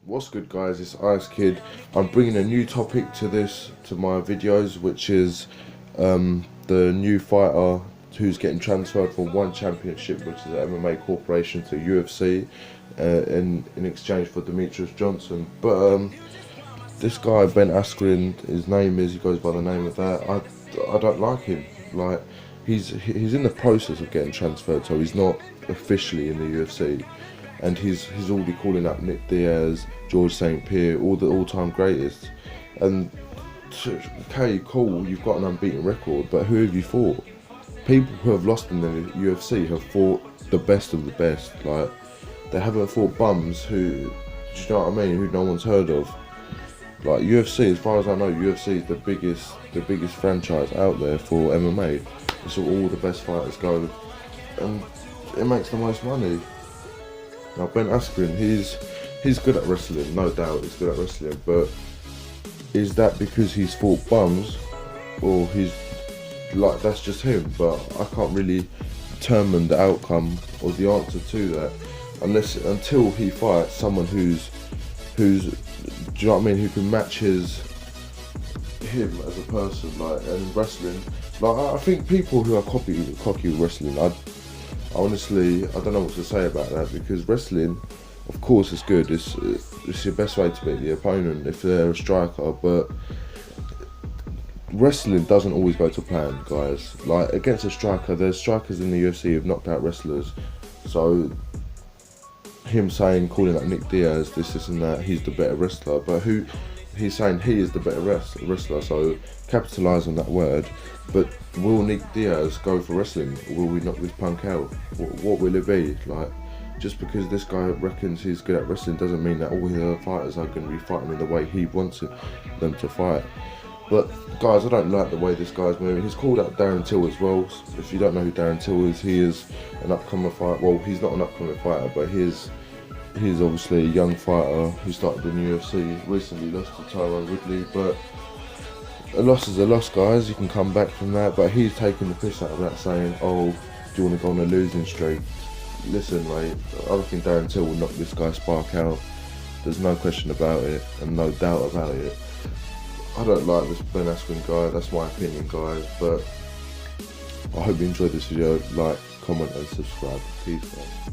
What's good, guys? It's Askren. I'm bringing a new topic to my videos, which is the new fighter who's getting transferred from one championship, which is the MMA Corporation, to UFC in exchange for Demetrius Johnson. But this guy, Ben Askren, he goes by the name of that. I don't like him. Like, he's in the process of getting transferred, so he's not officially in the UFC. And he's already calling up Nick Diaz, George St. Pierre, all the all-time greatest. And okay, cool, you've got an unbeaten record, but who have you fought? People who have lost in the UFC have fought the best of the best. Like, they haven't fought bums who, do you know what I mean, who no one's heard of. Like, UFC, as far as I know, UFC is the biggest franchise out there for MMA. It's all the best fighters go, and it makes the most money. Now, Ben Askren, he's good at wrestling, no doubt. He's good at wrestling, but is that because he's fought bums, or he's like, that's just him? But I can't really determine the outcome or the answer to that until he fights someone who's do you know what I mean, who can match him as a person, like, and wrestling. Like, I think people who are cocky with wrestling, honestly, I don't know what to say about that, because wrestling, of course, is good. It's your best way to beat the opponent if they're a striker, but wrestling doesn't always go to plan, guys. Like, against a striker, there's strikers in the UFC who've knocked out wrestlers. So him calling out Nick Diaz, this and that, he's the better wrestler, but he's saying he is the better wrestler, so capitalise on that word. But will Nick Diaz go for wrestling? Will we knock this punk out? What will it be? Like, just because this guy reckons he's good at wrestling doesn't mean that all his other fighters are going to be fighting in the way he wants them to fight. But guys, I don't like the way this guy's moving. He's called out Darren Till as well. If you don't know who Darren Till is, he is an upcoming fighter. Well, he's not an upcoming fighter, but he's obviously a young fighter who started in the UFC, recently lost to Tyrone Woodley, but a loss is a loss, guys. You can come back from that. But he's taking the piss out of that, saying, oh, do you want to go on a losing streak? Listen, mate, I don't think Darren Till will knock this guy Spark out. There's no question about it, and no doubt about it. I don't like this Ben Askren guy, that's my opinion, guys, but I hope you enjoyed this video. Like, comment and subscribe. Peace, guys.